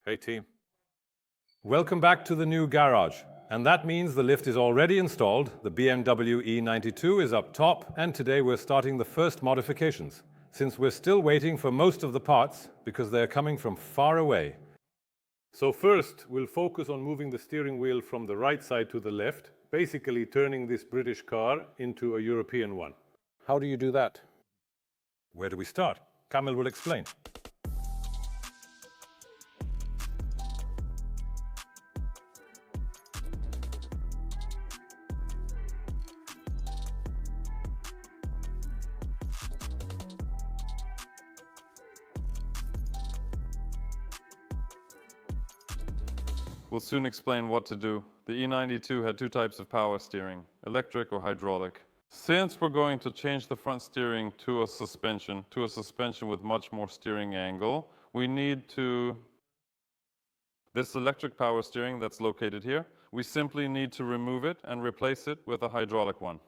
Hey team. Welcome back to the new garage. And that means the lift is already installed, the BMW E92 is up top, and today we're starting the first modifications, since we're still waiting for most of the parts because they're coming from far away. So first, we'll focus on moving the steering wheel from the right side to the left, basically turning this British car into a European one. How do you do that? Where do we start? Kamil will explain. We'll soon explain what to do. The E92 had two types of power steering, electric or hydraulic. Since we're going to change the front steering to a suspension with much more steering angle, we need this electric power steering that's located here, we simply need to remove it and replace it with a hydraulic one.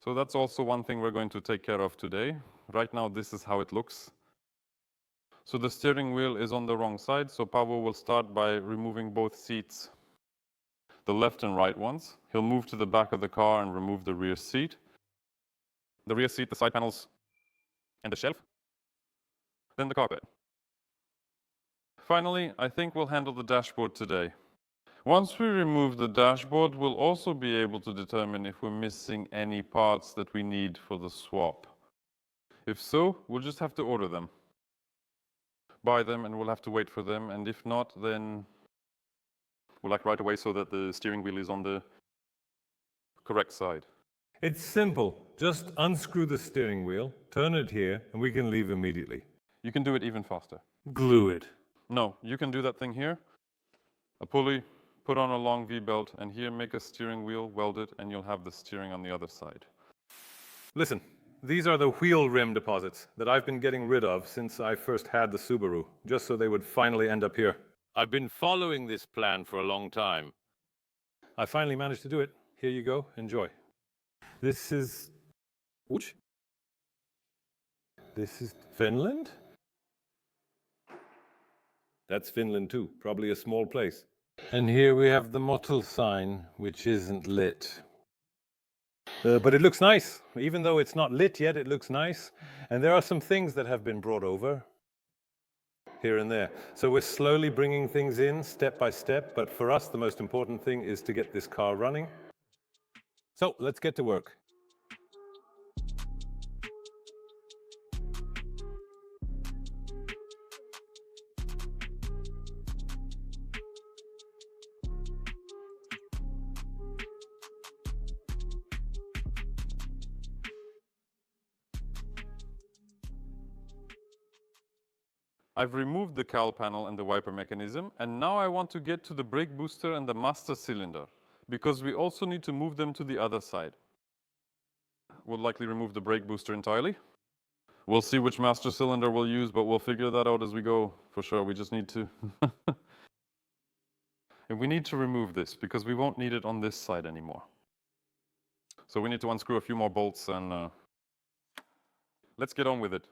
So that's also one thing we're going to take care of today. Right now, this is how it looks. So the steering wheel is on the wrong side, so Pavel will start by removing both seats, the left and right ones. He'll move to the back of the car and remove the rear seat. The rear seat, the side panels, and the shelf. Then the carpet. Finally, I think we'll handle the dashboard today. Once we remove the dashboard, we'll also be able to determine if we're missing any parts that we need for the swap. If so, we'll just have to order them. Buy them and we'll have to wait for them, and if not, then we'll act right away so that the steering wheel is on the correct side. It's simple. Just unscrew the steering wheel, turn it here, and we can leave immediately. You can do it even faster. Glue it. No, you can do that thing here. A pulley, put on a long V-belt, and here make a steering wheel, weld it, and you'll have the steering on the other side. Listen, these are the wheel rim deposits that I've been getting rid of since I first had the Subaru, just so they would finally end up here. I've been following this plan for a long time. I finally managed to do it. Here you go, enjoy. This is... Which? This is Finland? That's Finland too, probably a small place. And here we have the Motul sign, which isn't lit. But it looks nice. Even though it's not lit yet, it looks nice. And there are some things that have been brought over here and there. So we're slowly bringing things in step by step. But for us, the most important thing is to get this car running. So let's get to work. I've removed the cowl panel and the wiper mechanism, and now I want to get to the brake booster and the master cylinder, because we also need to move them to the other side. We'll likely remove the brake booster entirely. We'll see which master cylinder we'll use, but we'll figure that out as we go, for sure. We just need to... And we need to remove this, because we won't need it on this side anymore. So we need to unscrew a few more bolts and... let's get on with it.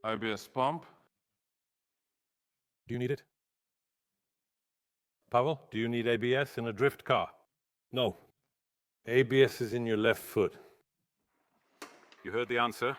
ABS pump. Do you need it? Pavel, do you need ABS in a drift car? No. ABS is in your left foot. You heard the answer.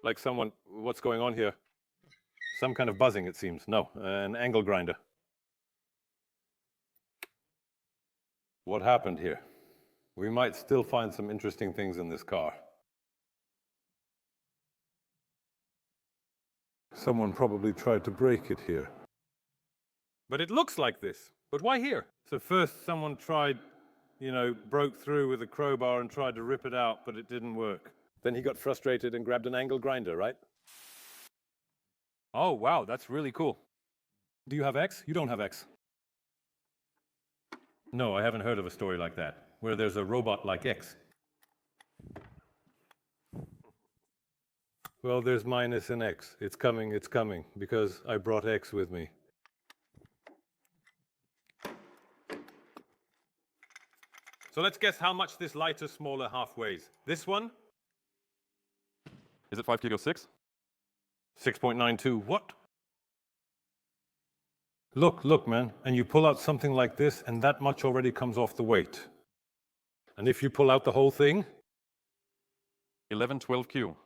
Like someone, what's going on here? Some kind of buzzing, it seems. No, an angle grinder. What happened here? We might still find some interesting things in this car. Someone probably tried to break it here. But it looks like this. But why here? So first someone tried, broke through with a crowbar and tried to rip it out, but it didn't work. Then he got frustrated and grabbed an angle grinder, right? Oh, wow, that's really cool. Do you have X? You don't have X. No, I haven't heard of a story like that, where there's a robot like X. Well, there's minus and X. It's coming, because I brought X with me. So let's guess how much this lighter, smaller half weighs. This one? Is it 5 kilo 6? 6.92. What? Look, man. And you pull out something like this, and that much already comes off the weight. And if you pull out the whole thing? 11, 12 Q.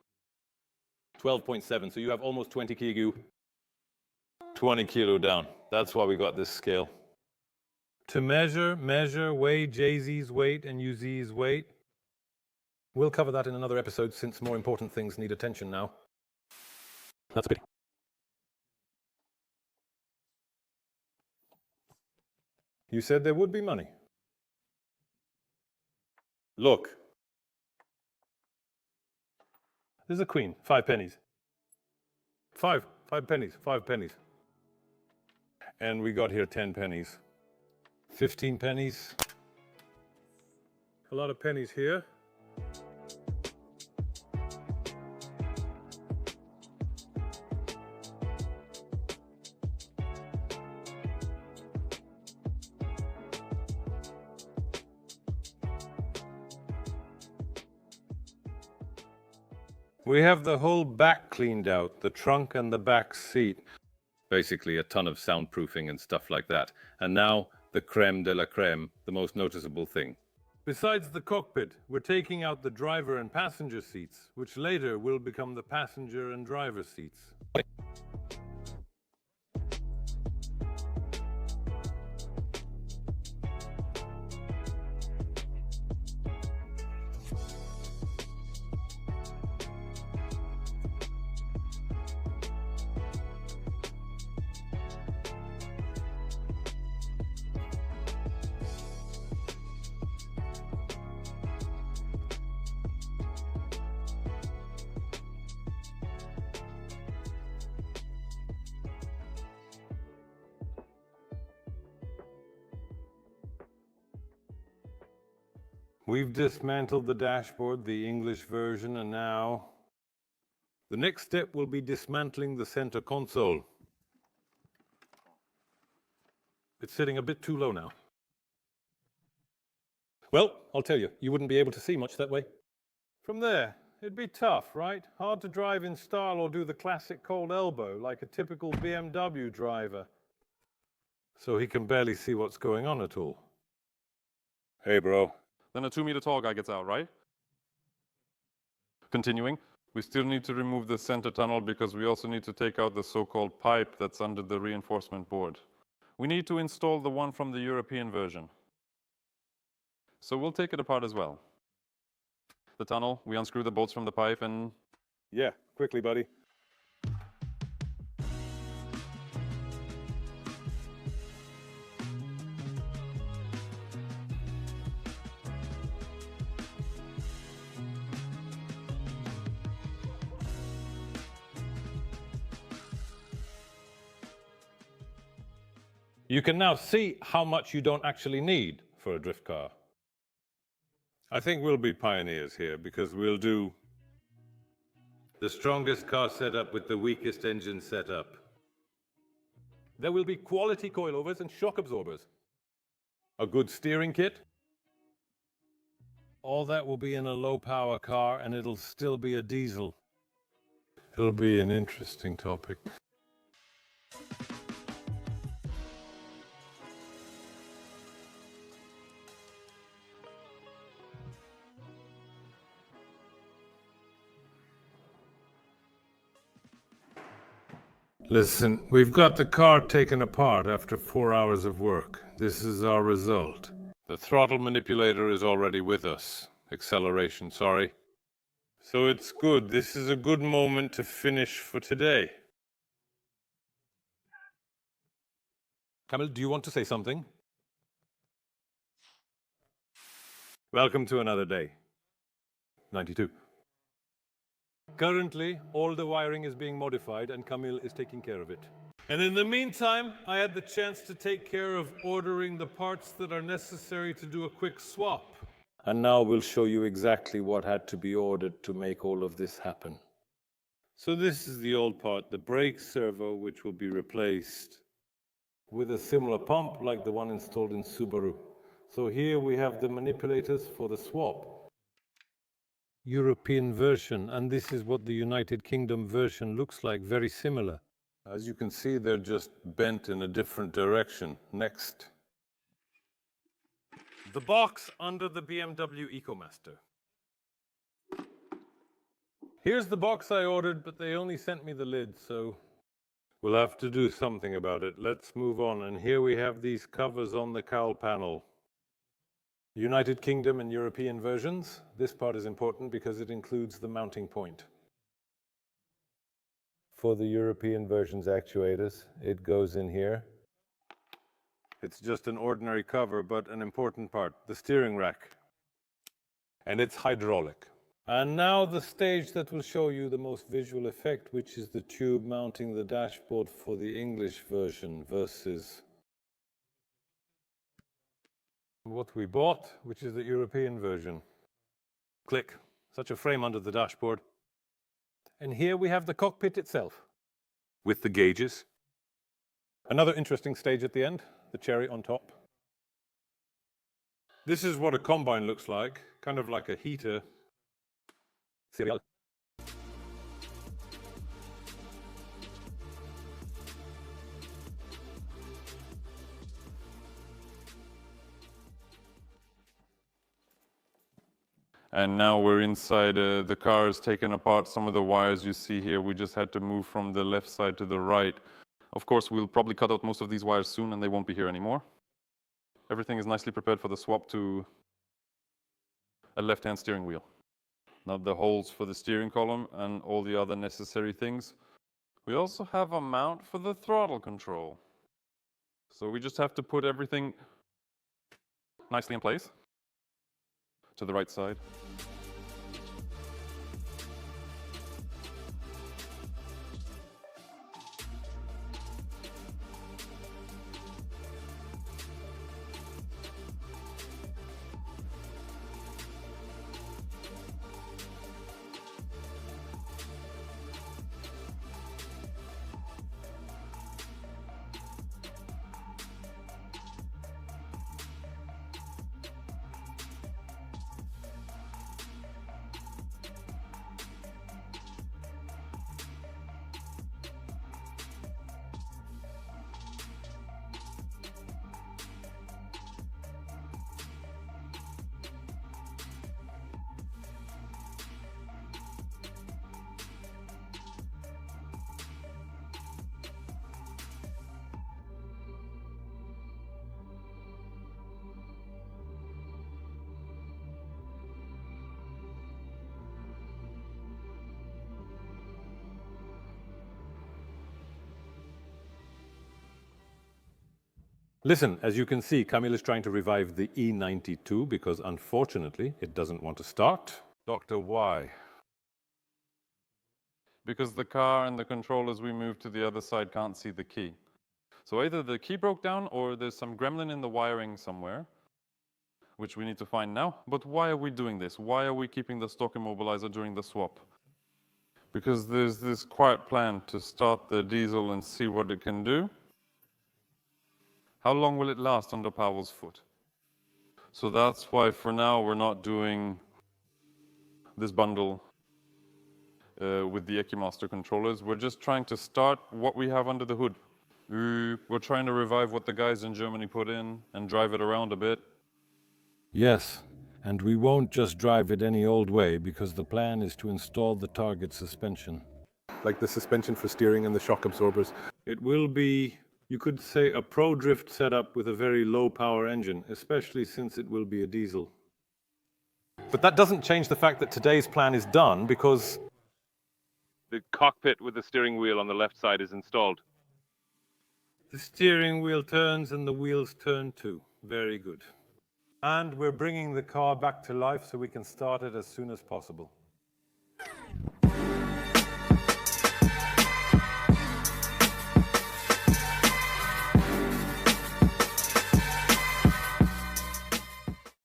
12.7. So you have almost 20 kilo. 20 kilo down. That's why we got this scale. To measure, weigh Jay-Z's weight and UZ's weight. We'll cover that in another episode since more important things need attention now. That's a pity. You said there would be money. Look. There's a queen. 5 pennies. 5 pennies. 5 pennies. And we got here 10 pennies. 15 pennies. A lot of pennies here. We have the whole back cleaned out, the trunk and the back seat. Basically a ton of soundproofing and stuff like that. And now the creme de la creme, the most noticeable thing. Besides the cockpit, we're taking out the driver and passenger seats, which later will become the passenger and driver seats. We've dismantled the dashboard, the English version, and now the next step will be dismantling the center console. It's sitting a bit too low now. Well, I'll tell you, you wouldn't be able to see much that way. From there, it'd be tough, right? Hard to drive in style or do the classic cold elbow like a typical BMW driver. So he can barely see what's going on at all. Hey, bro. Then a 2-meter tall guy gets out, right? Continuing, we still need to remove the center tunnel because we also need to take out the so-called pipe that's under the reinforcement board. We need to install the one from the European version. So we'll take it apart as well. The tunnel, we unscrew the bolts from the pipe and... Yeah, quickly, buddy. You can now see how much you don't actually need for a drift car. I think we'll be pioneers here because we'll do the strongest car setup with the weakest engine setup. There will be quality coilovers and shock absorbers. A good steering kit. All that will be in a low-power car and it'll still be a diesel. It'll be an interesting topic. Listen, we've got the car taken apart after 4 hours of work. This is our result. The throttle manipulator is already with us. Acceleration, sorry. So it's good. This is a good moment to finish for today. Camille, do you want to say something? Welcome to another day. 92. Currently, all the wiring is being modified and Camille is taking care of it. And in the meantime, I had the chance to take care of ordering the parts that are necessary to do a quick swap. And now we'll show you exactly what had to be ordered to make all of this happen. So this is the old part, the brake servo, which will be replaced with a similar pump like the one installed in Subaru. So here we have the manipulators for the swap. European version, and this is what the United Kingdom version looks like, very similar. As you can see, they're just bent in a different direction. Next. The box under the BMW EcoMaster. Here's the box I ordered, but they only sent me the lid, so we'll have to do something about it. Let's move on. And here we have these covers on the cowl panel. United Kingdom and European versions. This part is important because it includes the mounting point. For the European version's actuators, it goes in here. It's just an ordinary cover, but an important part, the steering rack. And it's hydraulic. And now the stage that will show you the most visual effect, which is the tube mounting the dashboard for the English version versus what we bought, which is the European version. Click. Such a frame under the dashboard. And here we have the cockpit itself, with the gauges. Another interesting stage at the end, the cherry on top. This is what a combine looks like, kind of like a heater. Serial. And now we're inside, the car is taken apart. Some of the wires you see here, we just had to move from the left side to the right. Of course, we'll probably cut out most of these wires soon and they won't be here anymore. Everything is nicely prepared for the swap to a left-hand steering wheel. Now the holes for the steering column and all the other necessary things. We also have a mount for the throttle control. So we just have to put everything nicely in place to the right side. Listen, as you can see, Camille is trying to revive the E92 because unfortunately it doesn't want to start. Doctor, why? Because the car and the controllers we moved to the other side can't see the key. So either the key broke down or there's some gremlin in the wiring somewhere, which we need to find now. But why are we doing this? Why are we keeping the stock immobilizer during the swap? Because there's this quiet plan to start the diesel and see what it can do. How long will it last under Powell's foot? So that's why for now we're not doing this bundle with the EcoMaster controllers. We're just trying to start what we have under the hood. We're trying to revive what the guys in Germany put in and drive it around a bit. Yes, and we won't just drive it any old way because the plan is to install the target suspension. Like the suspension for steering and the shock absorbers. It will be, you could say, a pro drift setup with a very low power engine, especially since it will be a diesel. But that doesn't change the fact that today's plan is done because the cockpit with the steering wheel on the left side is installed. The steering wheel turns and the wheels turn too. Very good. And we're bringing the car back to life so we can start it as soon as possible.